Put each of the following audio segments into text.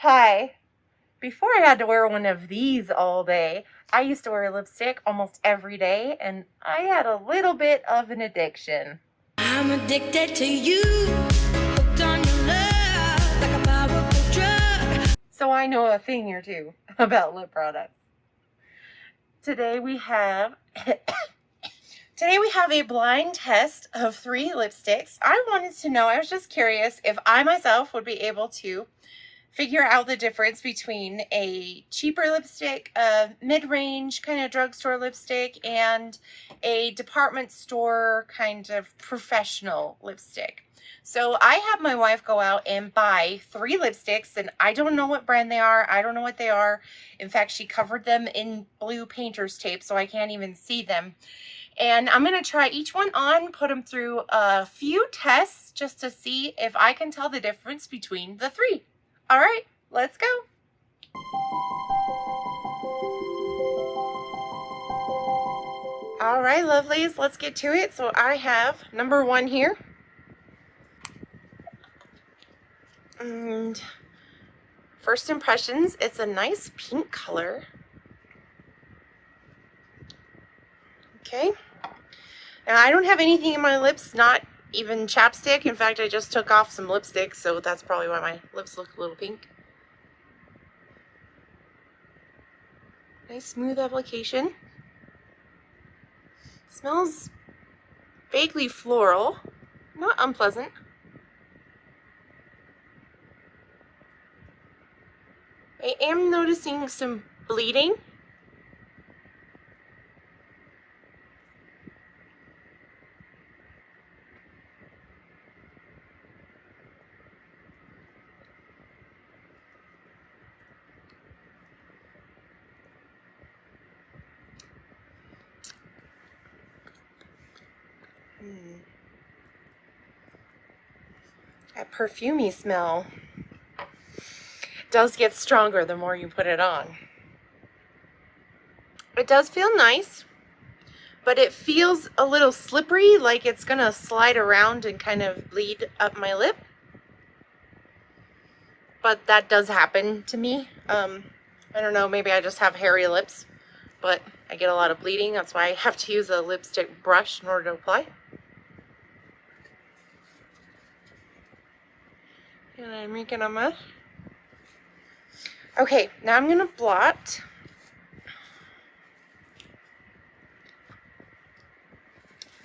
Hi. Before I had to wear one of these all day, I used to wear lipstick almost every day, and I had a little bit of an addiction. I'm addicted to you, hooked on your love, like a powerful drug. So I know a thing or two about lip products. Today we have a blind test of 3 lipsticks. I wanted to know, I was just curious if I myself would be able to figure out the difference between a cheaper lipstick, a mid-range kind of drugstore lipstick, and a department store kind of professional lipstick. So I had my wife go out and buy 3 lipsticks, and I don't know what brand they are. I don't know what they are. In fact, she covered them in blue painter's tape, so I can't even see them. And I'm going to try each one on, put them through a few tests just to see if I can tell the difference between the 3. All right, let's go. All right, lovelies, let's get to it. So I have number 1 here. And first impressions, it's a nice pink color. Okay. And I don't have anything in my lips, not even chapstick. In fact, I just took off some lipstick, so that's probably why my lips look a little pink. Nice smooth application. Smells vaguely floral, not unpleasant. I am noticing some bleeding. That perfumey smell does get stronger the more you put it on. It does feel nice, but it feels a little slippery, like it's gonna slide around and kind of bleed up my lip. But that does happen to me. I don't know, maybe I just have hairy lips, but I get a lot of bleeding. That's why I have to use a lipstick brush in order to apply. And I'm making a mess. Okay, now I'm gonna blot.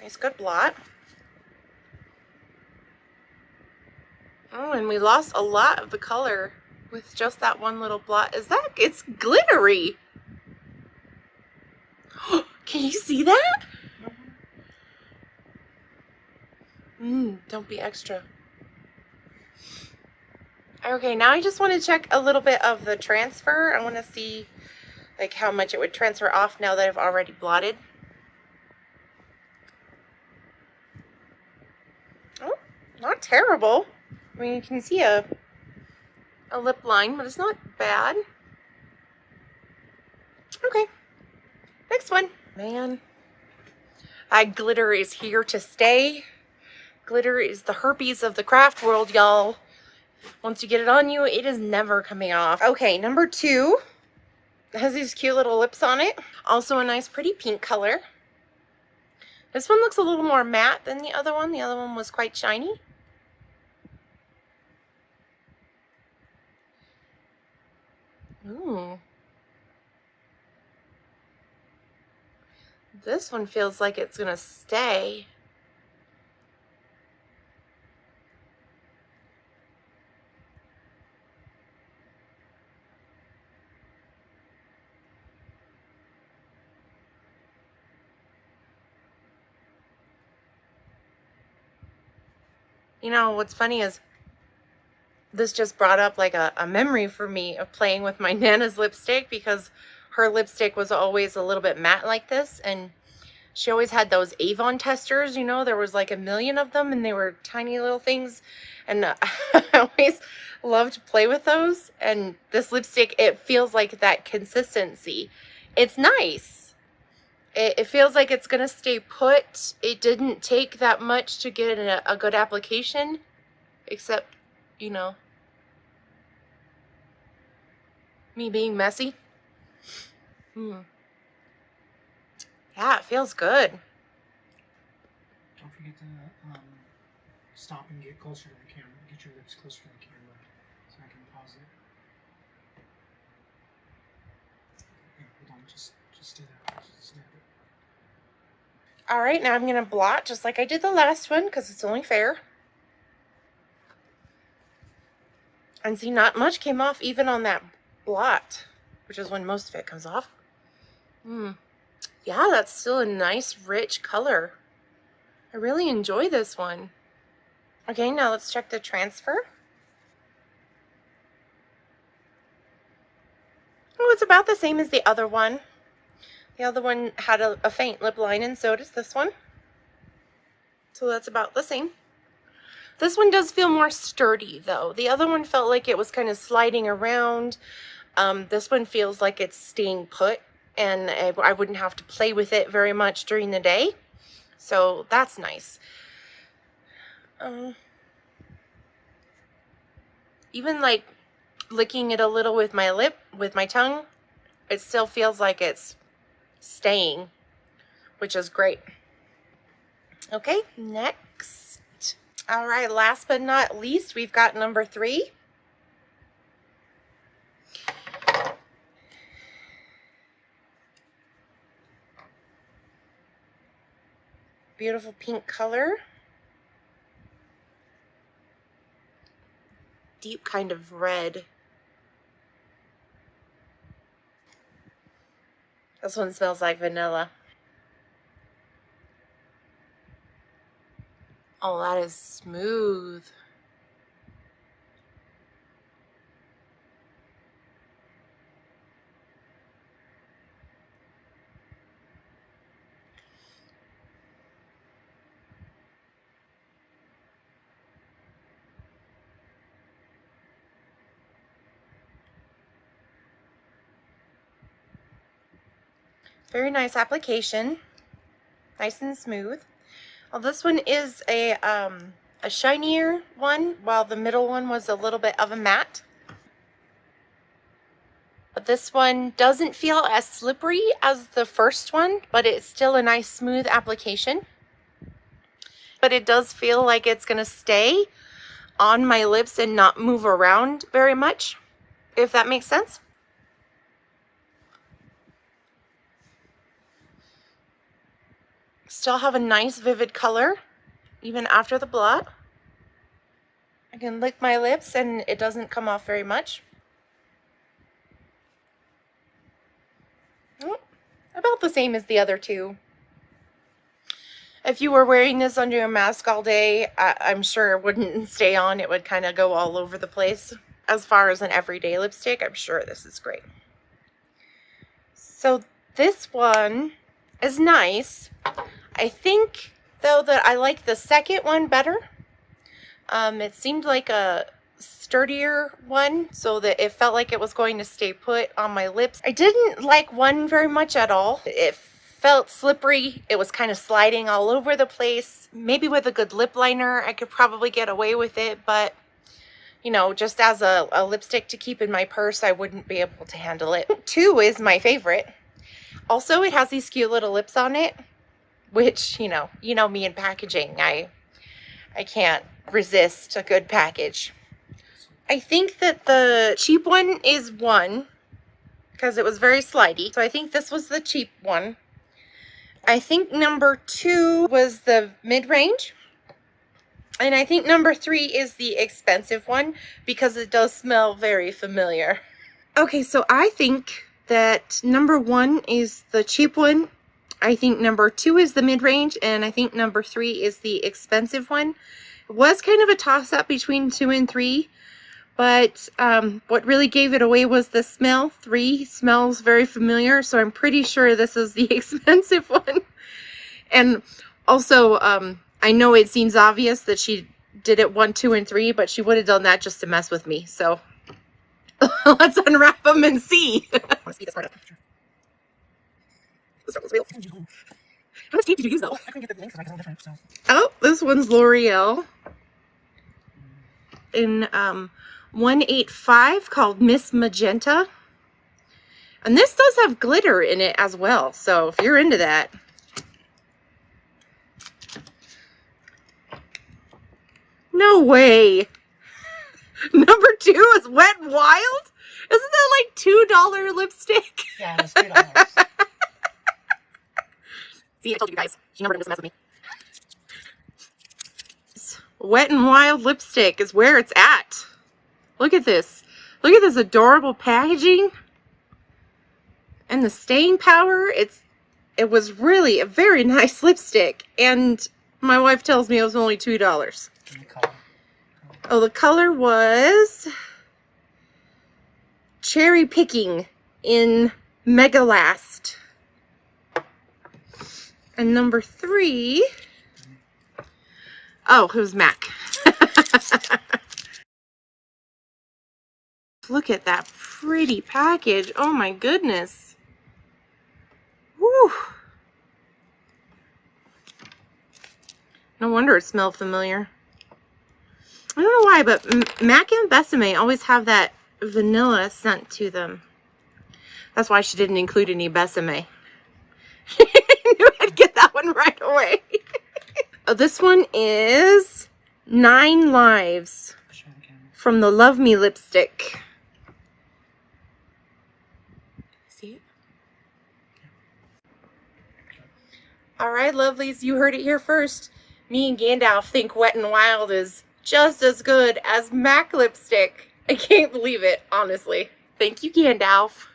Nice good blot. Oh, and we lost a lot of the color with just that one little blot. It's glittery. Can you see that? Don't be extra. Okay, now I just want to check a little bit of the transfer. I want to see like how much it would transfer off now that I've already blotted. Oh, not terrible. I mean, you can see a lip line, but it's not bad. Okay, next one. Man, glitter is here to stay. Glitter is the herpes of the craft world, y'all. Once you get it on you, it is never coming off. Okay, number 2. It has these cute little lips on it. Also a nice pretty pink color. This one looks a little more matte than the other one. The other one was quite shiny. Ooh. This one feels like it's gonna stay. You know, what's funny is this just brought up like a memory for me of playing with my Nana's lipstick, because her lipstick was always a little bit matte like this, and she always had those Avon testers, you know, there was like a million of them, and they were tiny little things, and I always loved to play with those. And this lipstick, it feels like that consistency. It's nice. It feels like it's gonna stay put. It didn't take that much to get a good application, except, you know, Me being messy. Yeah, it feels good. Don't forget to stop and get closer to the camera. Get your lips closer to the camera so I can pause it. Yeah, hold on, just do that. Just snap it. All right, now I'm going to blot just like I did the last one because it's only fair. And see, not much came off even on that blot, which is when most of it comes off. Yeah, that's still a nice, rich color. I really enjoy this one. Okay, now let's check the transfer. Oh, it's about the same as the other one. The other one had a faint lip line, and so does this one. So that's about the same. This one does feel more sturdy, though. The other one felt like it was kind of sliding around. This one feels like it's staying put, and I wouldn't have to play with it very much during the day. So that's nice. Even like licking it a little with my tongue, it still feels like it's staying, which is great. Okay, next. All right, last but not least, we've got number 3. Beautiful pink color. Deep kind of red. This one smells like vanilla. Oh, that is smooth. Very nice application. Nice and smooth. Well, this one is a shinier one, while the middle one was a little bit of a matte. But this one doesn't feel as slippery as the first one, but it's still a nice smooth application. But it does feel like it's going to stay on my lips and not move around very much, if that makes sense. Still have a nice vivid color, even after the blot. I can lick my lips and it doesn't come off very much. Oh, about the same as the other two. If you were wearing this under your mask all day, I'm sure it wouldn't stay on. It would kind of go all over the place. As far as an everyday lipstick, I'm sure this is great. So this one is nice. I think, though, that I like the second one better. It seemed like a sturdier one, so that it felt like it was going to stay put on my lips. I didn't like one very much at all. It felt slippery. It was kind of sliding all over the place. Maybe with a good lip liner, I could probably get away with it, but you know, just as a lipstick to keep in my purse, I wouldn't be able to handle it. 2 is my favorite. Also, it has these cute little lips on it, which, you know me in packaging. I can't resist a good package. I think that the cheap one is 1 because it was very slidey. So I think this was the cheap one. I think number 2 was the mid-range. And I think number 3 is the expensive one because it does smell very familiar. Okay, so I think that number 1 is the cheap one. I think number 2 is the mid-range, and I think number 3 is the expensive one. It was kind of a toss-up between 2 and 3, but what really gave it away was the smell. 3 smells very familiar, so I'm pretty sure this is the expensive one. And also, I know it seems obvious that she did it 1, 2, and 3, but she would have done that just to mess with me. So let's unwrap them and see. I want to speed this part up. This was real. How much tape did you use, though? I couldn't get the link because I got all different. So. Oh, this one's L'Oreal in 185 called Miss Magenta. And this does have glitter in it as well, so if you're into that. No way. Number 2 is Wet n Wild? Isn't that like $2 lipstick? Yeah, that's $2. See, I told you guys. She never does mess with me. Wet n Wild lipstick is where it's at. Look at this. Look at this adorable packaging. And the staying power. It was really a very nice lipstick. And my wife tells me it was only $2. Oh, the color was Cherry Picking in Mega Last. And number 3, oh, it was MAC. Look at that pretty package. Oh my goodness. Whew. No wonder it smelled familiar. I don't know why, but MAC and Besame always have that vanilla scent to them. That's why she didn't include any Besame. I knew I'd get that one right away. Oh, this one is 9 Lives from the Love Me lipstick. See it? Alright, lovelies, you heard it here first. Me and Gandalf think Wet n Wild is just as good as MAC lipstick. I can't believe it, honestly. Thank you, Gandalf.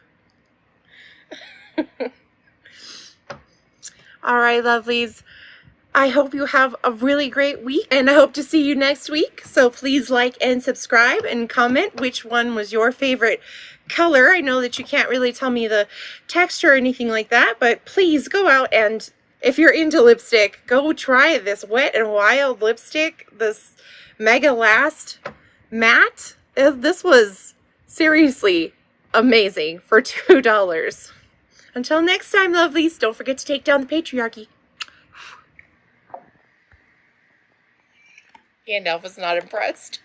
Alright, lovelies. I hope you have a really great week, and I hope to see you next week. So please like and subscribe and comment which one was your favorite color. I know that you can't really tell me the texture or anything like that, but please go out and, if you're into lipstick, go try this Wet n Wild lipstick, this Mega Last matte. This was seriously amazing for $2. Until next time, lovelies, don't forget to take down the patriarchy. Gandalf was not impressed.